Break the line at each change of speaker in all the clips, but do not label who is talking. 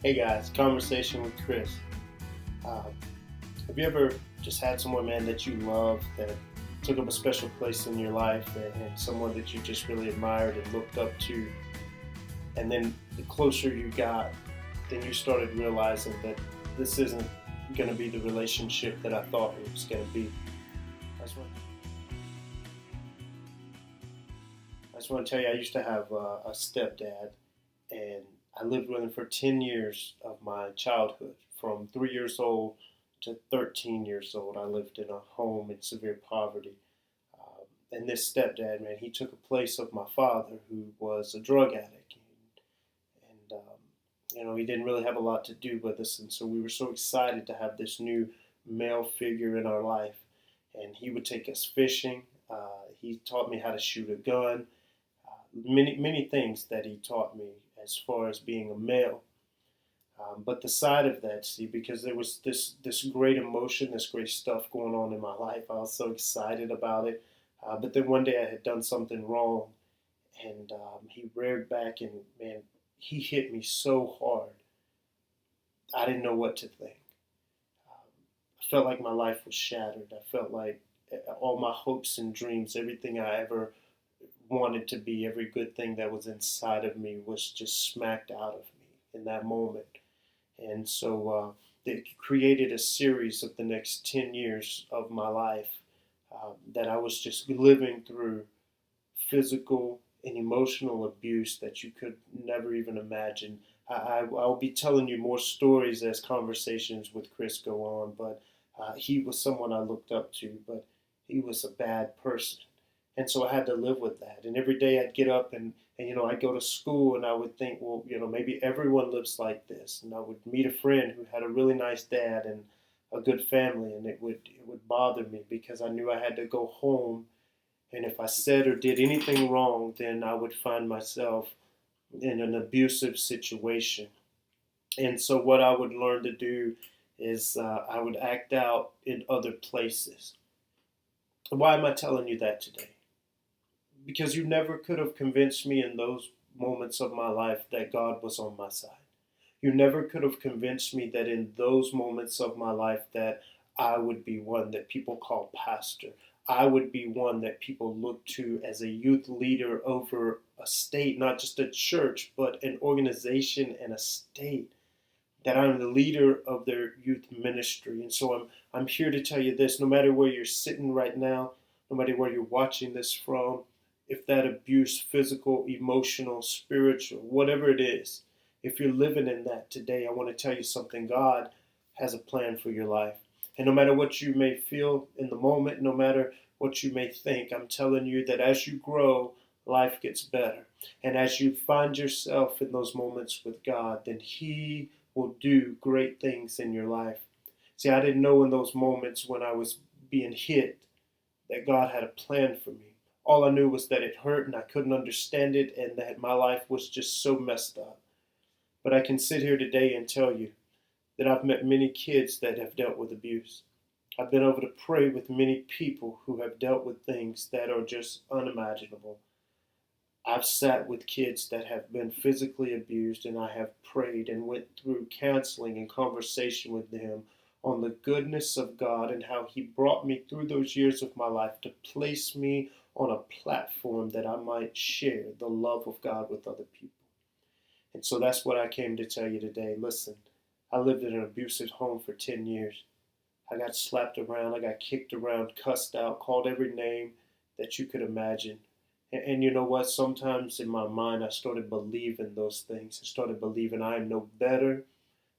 Hey guys, conversation with Chris. Um, have you ever just had someone, man, that you love that took up a special place in your life and someone that you just really admired and looked up to? And then the closer you got, then you started realizing that this isn't going to be the relationship that I thought it was going to be. I just, want, I just want to tell you, I used to have a stepdad, and I lived with him for 10 years of my childhood. From 3 years old to 13 years old, I lived in a home in severe poverty. And this stepdad, man, he took a place of my father, who was a drug addict. And he didn't really have a lot to do with us. And so we were so excited to have this new male figure in our life. And he would take us fishing. He taught me how to shoot a gun. Many things that he taught me as far as being a male. But the side of that, see, because there was this great emotion, this great stuff going on in my life, I was so excited about it. But then one day I had done something wrong, and he reared back, and man, he hit me so hard. I didn't know what to think. I felt like my life was shattered. I felt like all my hopes and dreams, everything I ever wanted to be, every good thing that was inside of me was just smacked out of me in that moment. And so it created a series of the next 10 years of my life that I was just living through physical and emotional abuse that you could never even imagine. I'll be telling you more stories as conversations with Chris go on, but he was someone I looked up to, but he was a bad person. And so I had to live with that. And every day I'd get up and I'd go to school and I would think, well, maybe everyone lives like this. And I would meet a friend who had a really nice dad and a good family, and it would bother me because I knew I had to go home, and if I said or did anything wrong, then I would find myself in an abusive situation. And so, what I would learn to do is I would act out in other places. Why am I telling you that today? Because you never could have convinced me in those moments of my life that God was on my side. You never could have convinced me that in those moments of my life that I would be one that people call pastor. I would be one that people look to as a youth leader over a state, not just a church, but an organization and a state. That I'm the leader of their youth ministry. And so I'm here to tell you this: no matter where you're sitting right now, no matter where you're watching this from, if that abuse, physical, emotional, spiritual, whatever it is, if you're living in that today, I want to tell you something. God has a plan for your life. And no matter what you may feel in the moment, no matter what you may think, I'm telling you that as you grow, life gets better. And as you find yourself in those moments with God, then He will do great things in your life. See, I didn't know in those moments when I was being hit that God had a plan for me. All I knew was that it hurt and I couldn't understand it, and that my life was just so messed up. But I can sit here today and tell you that I've met many kids that have dealt with abuse. I've been able to pray with many people who have dealt with things that are just unimaginable. I've sat with kids that have been physically abused, and I have prayed and went through counseling and conversation with them on the goodness of God and how He brought me through those years of my life to place me on a platform that I might share the love of God with other people. And so that's what I came to tell you today. Listen, I lived in an abusive home for 10 years. I got slapped around, I got kicked around, cussed out, called every name that you could imagine. And you know what? Sometimes in my mind, I started believing those things. I started believing I am no better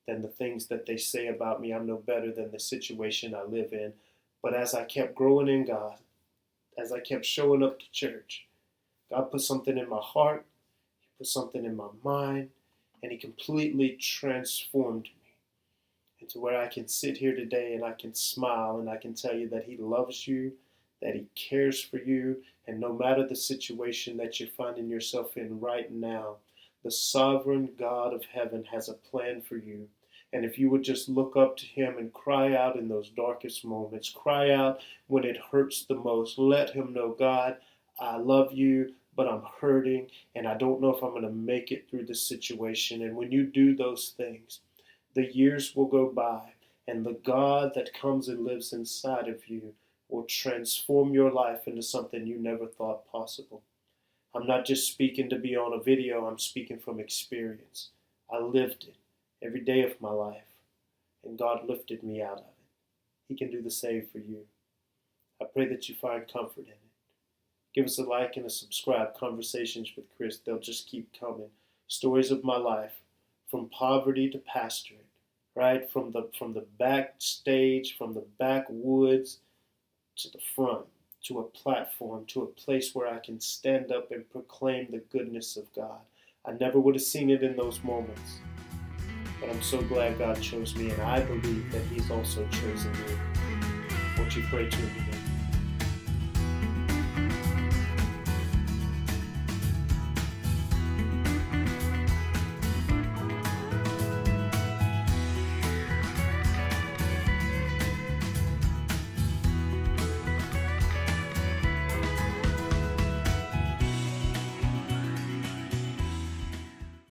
than the things that they say about me. I'm no better than the situation I live in. But as I kept growing in God, as I kept showing up to church, God put something in my heart, He put something in my mind, and He completely transformed me into where I can sit here today and I can smile and I can tell you that He loves you, that He cares for you, and no matter the situation that you're finding yourself in right now, the sovereign God of heaven has a plan for you. And if you would just look up to Him and cry out in those darkest moments, cry out when it hurts the most, let Him know, God, I love you, but I'm hurting and I don't know if I'm going to make it through this situation. And when you do those things, the years will go by, and the God that comes and lives inside of you will transform your life into something you never thought possible. I'm not just speaking to be on a video, I'm speaking from experience. I lived it every day of my life, and God lifted me out of it. He can do the same for you. I pray that you find comfort in it. Give us a like and a subscribe. Conversations with Chris, they'll just keep coming. Stories of my life, from poverty to pastorate, right? From the backstage, from the backwoods to the front, to a platform, to a place where I can stand up and proclaim the goodness of God. I never would have seen it in those moments, but I'm so glad God chose me, and I believe that He's also chosen me. Won't you pray to Him today?